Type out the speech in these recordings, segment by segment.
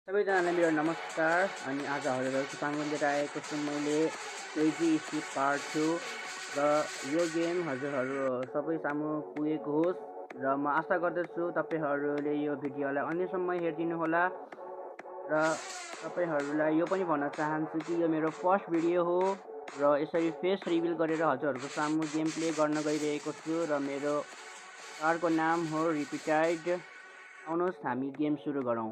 सबैजनालाई मेरो नमस्कार अनि आज हजुरहरूको सामु लिएर आएको छु मैले क्रेजी स्पिड पार्ट 2 र यो गेम हजुरहरू सबै सामु पुगेको होस् र म आशा गर्दछु तपाईहरूले यो भिडियोलाई अन्त्यसम्म हेरिदिनु होला र तपाईहरूलाई यो पनि भन्न चाहन्छु कि यो मेरो फर्स्ट भिडियो हो र यसरी फेस रिभिल गरेर हजुरहरूको सामु गेम प्ले गर्न गइरहेको छु र मेरो कारको नाम हो रिपिटाइड। आउनुहोस् हामी गेम सुरु गरौँ।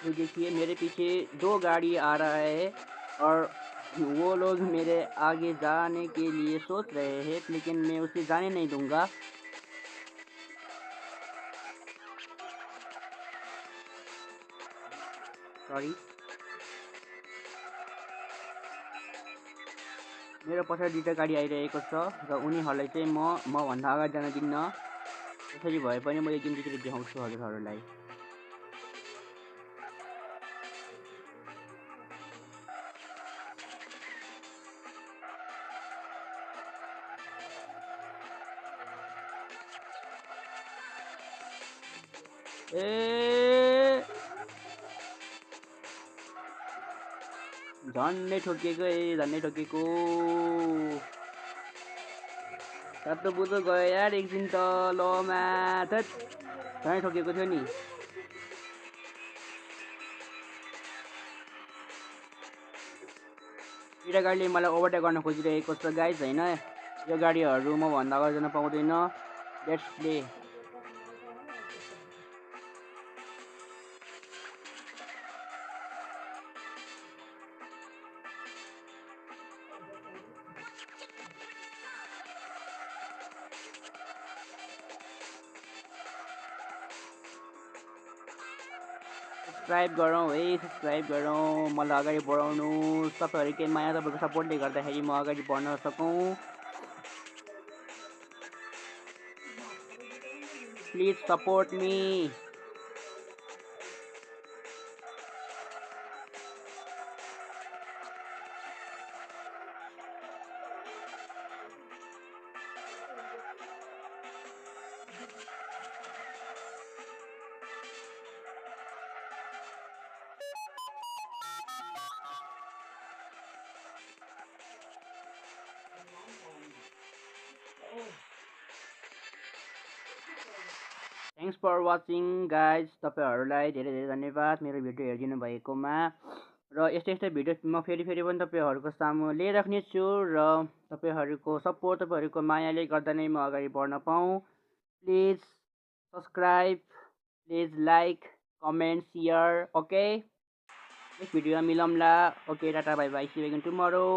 ये देखिए मेरे पीछे 2 गाड़ी आ रहा है और वो लोग मेरे आगे जाने के लिए सोच रहे हैं, लेकिन मैं उसे जाने नहीं दूंगा। सॉरी, मेरो पछाडि 2टा गाडी आइरहेको छ र उनीहरूलाई चाहिँ म भन्दा अगाडि जान दिन्न। त्यसरी भए पनि म यो गेम जितेर देखाउँछु हजुरहरूलाई। ए झन्डै ठोकिएको झन्डै ठोकिएको तातो बुझो गयो यार एकछिन त लमा झन्डै ठोकिएको थियो नि। दुईटा गाडीले मलाई ओभरटेक गर्न खोजिरहेको छ गाइज हैन। यो गाडीहरू म भन्दा अगाडि जान पाउँदैन। Let's play. सब्सक्राइब गरौँ है, सब्सक्राइब गरौँ, मलाई अगाडि बढाउनुहोस्। तपाईँहरूको माया तपाईँको सपोर्टले गर्दाखेरि म अगाडि बढ्न सकौँ। Please support me. Thanks for watching guys. तपाईँहरूलाई धेरै धेरै धन्यवाद मेरो भिडियो हेरिदिनु भएकोमा। र यस्तै भिडियो म फेरि पनि तपाईँहरूको सामु ल्याइराख्नेछु र तपाईँहरूको सपोर्ट तपाईँहरूको मायाले गर्दा नै म अगाडि बढ्न पाऊँ। Please subscribe, please like, comment, share. Okay, next भिडियोमा मिलौँला। Okay, ta-ta bye bye, see you again tomorrow.